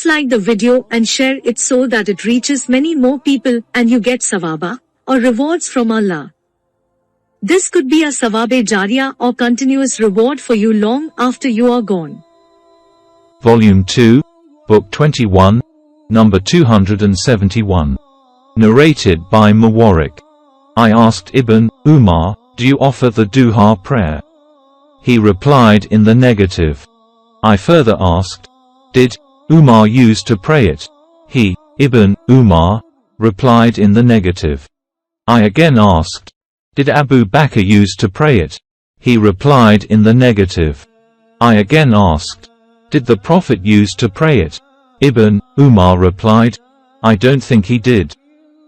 Please like the video and share it so that it reaches many more people and you get sawaba, or rewards from Allah. This could be a sawabe jariyah or continuous reward for you long after you are gone. Volume 2, Book 21, number 271. Narrated by Muwarik. I asked Ibn Umar, do you offer the duha prayer? He replied in the negative. I further asked, did Umar used to pray it? He, Ibn Umar, replied in the negative. I again asked, did Abu Bakr used to pray it? He replied in the negative. I again asked, did the Prophet used to pray it? Ibn Umar replied, I don't think he did.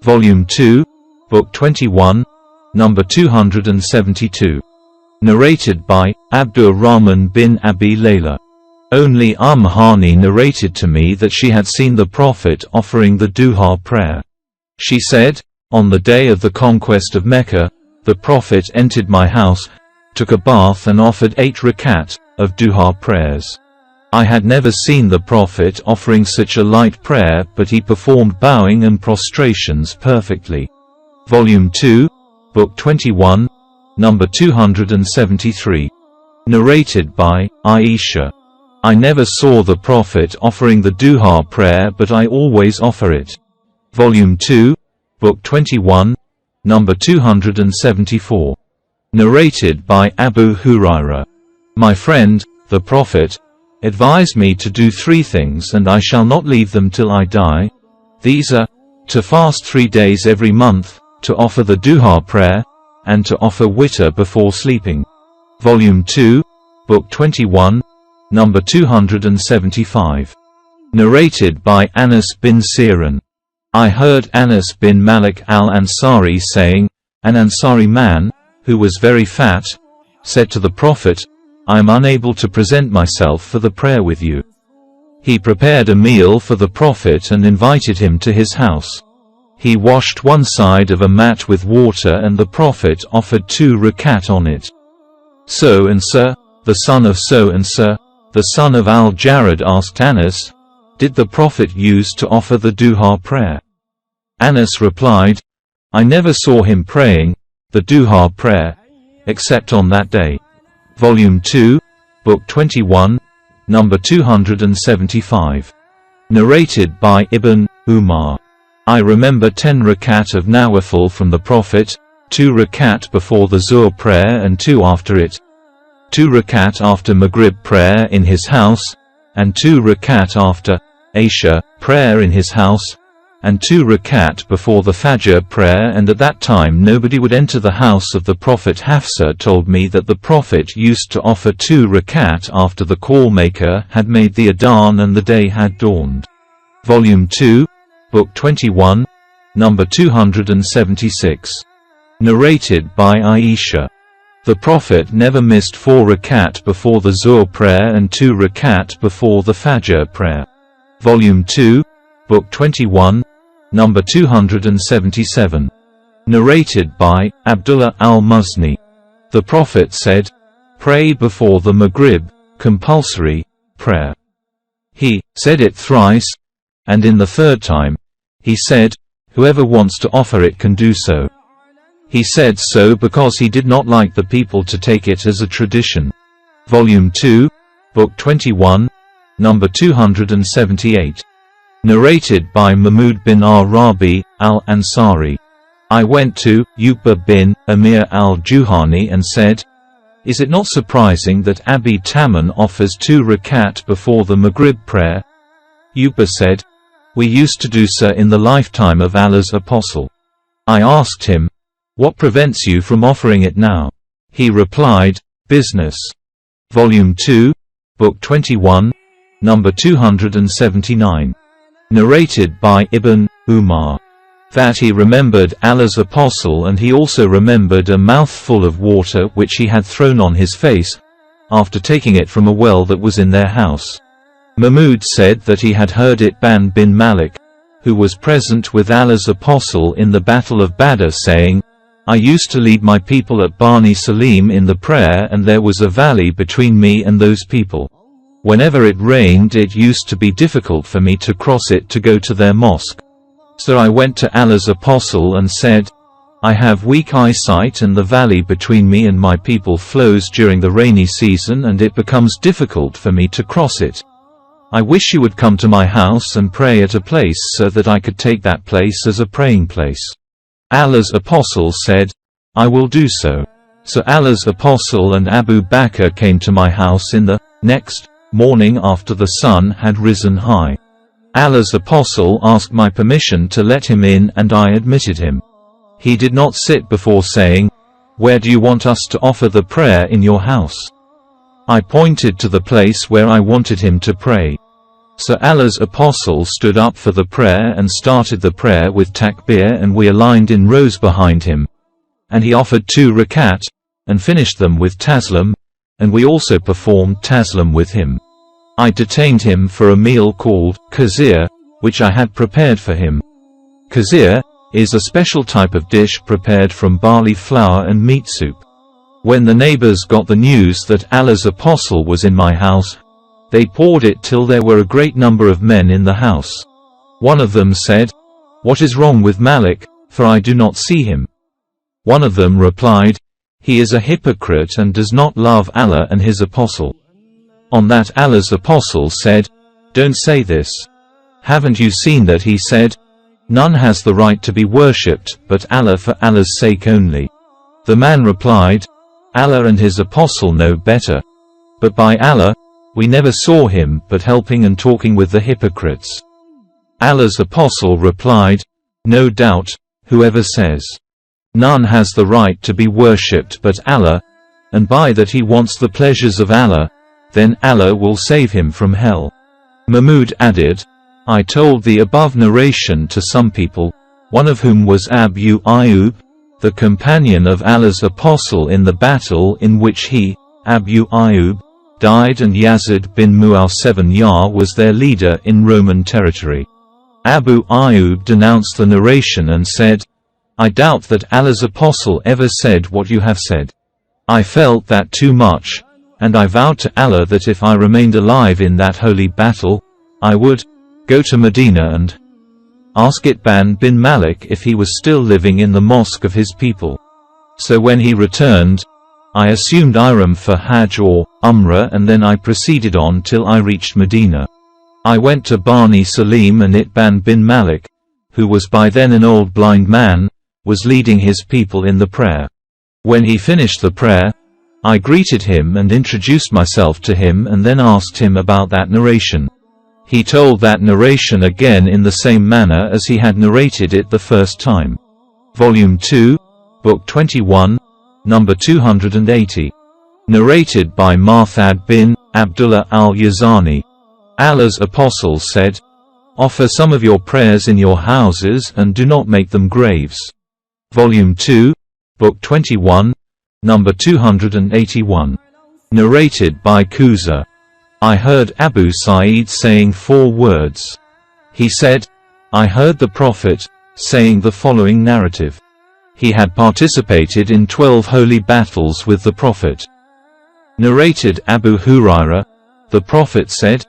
Volume 2, Book 21, number 272. Narrated by Abdur Rahman bin Abi Layla. Only Hani narrated to me that she had seen the Prophet offering the duha prayer. She said, on the day of the conquest of Mecca, the Prophet entered my house, took a bath and offered 8 rakat of duha prayers. I had never seen the Prophet offering such a light prayer, but he performed bowing and prostrations perfectly. Volume 2, Book 21, number 273. Narrated by Aisha. I never saw the Prophet offering the duha prayer, but I always offer it. Volume 2, Book 21, number 274. Narrated by Abu Hurairah. My friend, the Prophet, advised me to do 3 things and I shall not leave them till I die. These are, to fast 3 days every month, to offer the duha prayer, and to offer witr before sleeping. Volume 2, Book 21, number 275. Narrated by Anas bin Sirin. I heard Anas bin Malik al-Ansari saying, an Ansari man, who was very fat, said to the Prophet, I am unable to present myself for the prayer with you. He prepared a meal for the Prophet and invited him to his house. He washed one side of a mat with water and the Prophet offered 2 rakat on it. So and so, the son of so and so, the son of al-Jarrad asked Anas, did the Prophet use to offer the duha prayer? Anas replied, I never saw him praying the duha prayer, except on that day. Volume 2, Book 21, number 275. Narrated by Ibn Umar. I remember 10 rakat of nawafil from the Prophet, 2 rakat before the Zuhr prayer and 2 after it, 2 rakat after Maghrib prayer in his house, and 2 rakat after Isha prayer in his house, and 2 rakat before the Fajr prayer, and at that time nobody would enter the house of the Prophet. Hafsa told me that the Prophet used to offer 2 rakat after the call maker had made the adhan and the day had dawned. Volume 2, Book 21, number 276. Narrated by Aisha. The Prophet never missed 4 rakat before the Zuhr prayer and 2 rakat before the Fajr prayer. Volume 2, Book 21, number 277. Narrated by Abdullah al-Muzni. The Prophet said, pray before the Maghrib, compulsory prayer. He said it thrice, and in the 3rd time, he said, whoever wants to offer it can do so. He said so because he did not like the people to take it as a tradition. Volume 2, Book 21, number 278. Narrated by Mahmud bin Arabi al-Ansari. I went to Uqba bin Amir al-Juhani and said, is it not surprising that Abi Taman offers 2 rakat before the Maghrib prayer? Uqba said, we used to do so in the lifetime of Allah's Apostle. I asked him, what prevents you from offering it now? He replied, business. Volume 2, Book 21, number 279. Narrated by Ibn Umar. That he remembered Allah's Apostle, and he also remembered a mouthful of water which he had thrown on his face, after taking it from a well that was in their house. Mahmud said that he had heard it Ban bin Malik, who was present with Allah's Apostle in the Battle of Badr, saying, I used to lead my people at Bani Salim in the prayer, and there was a valley between me and those people. Whenever it rained, it used to be difficult for me to cross it to go to their mosque. So I went to Allah's Apostle and said, I have weak eyesight and the valley between me and my people flows during the rainy season and it becomes difficult for me to cross it. I wish you would come to my house and pray at a place so that I could take that place as a praying place. Allah's Apostle said, I will do so. So Allah's Apostle and Abu Bakr came to my house in the next morning after the sun had risen high. Allah's Apostle asked my permission to let him in and I admitted him. He did not sit before saying, Where do you want us to offer the prayer in your house? I pointed to the place where I wanted him to pray. So Allah's Apostle stood up for the prayer and started the prayer with takbir and we aligned in rows behind him. And he offered 2 rakat, and finished them with taslim, and we also performed taslim with him. I detained him for a meal called kazir, which I had prepared for him. Kazir is a special type of dish prepared from barley flour and meat soup. When the neighbors got the news that Allah's Apostle was in my house, they poured it till there were a great number of men in the house. One of them said, What is wrong with Malik, for I do not see him? One of them replied, He is a hypocrite and does not love Allah and his Apostle. On that Allah's Apostle said, Don't say this. Haven't you seen that he said, None has the right to be worshipped but Allah for Allah's sake only? The man replied, Allah and his Apostle know better. But by Allah, we never saw him but helping and talking with the hypocrites. Allah's Apostle replied, No doubt, whoever says, None has the right to be worshipped but Allah, and by that he wants the pleasures of Allah, then Allah will save him from hell. Mahmud added, I told the above narration to some people, one of whom was Abu Ayyub, the companion of Allah's Apostle in the battle in which he, Abu Ayyub, died, and Yazid bin Mu'awiyah was their leader in Roman territory. Abu Ayyub denounced the narration and said, I doubt that Allah's Apostle ever said what you have said. I felt that too much, and I vowed to Allah that if I remained alive in that holy battle, I would go to Medina and ask Itban bin Malik if he was still living in the mosque of his people. So when he returned, I assumed ihram for Hajj or Umrah and then I proceeded on till I reached Medina. I went to Bani Salim and Itban bin Malik, who was by then an old blind man, was leading his people in the prayer. When he finished the prayer, I greeted him and introduced myself to him and then asked him about that narration. He told that narration again in the same manner as he had narrated it the first time. Volume 2, Book 21, number 280. Narrated by Marthad bin Abdullah al-Yazani. Allah's Apostle said, Offer some of your prayers in your houses and do not make them graves. Volume 2, Book 21, number 281. Narrated by Kuza. I heard Abu Sa'id saying 4 words. He said, I heard the Prophet saying the following narrative. He had participated in 12 holy battles with the Prophet. Narrated Abu Hurairah, the Prophet said,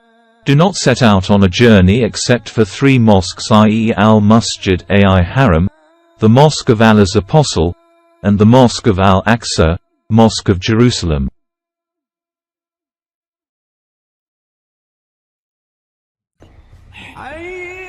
Do not set out on a journey except for 3 mosques, i.e. al-Masjid al-Haram, the Mosque of Allah's Apostle, and the Mosque of Al-Aqsa, Mosque of Jerusalem. I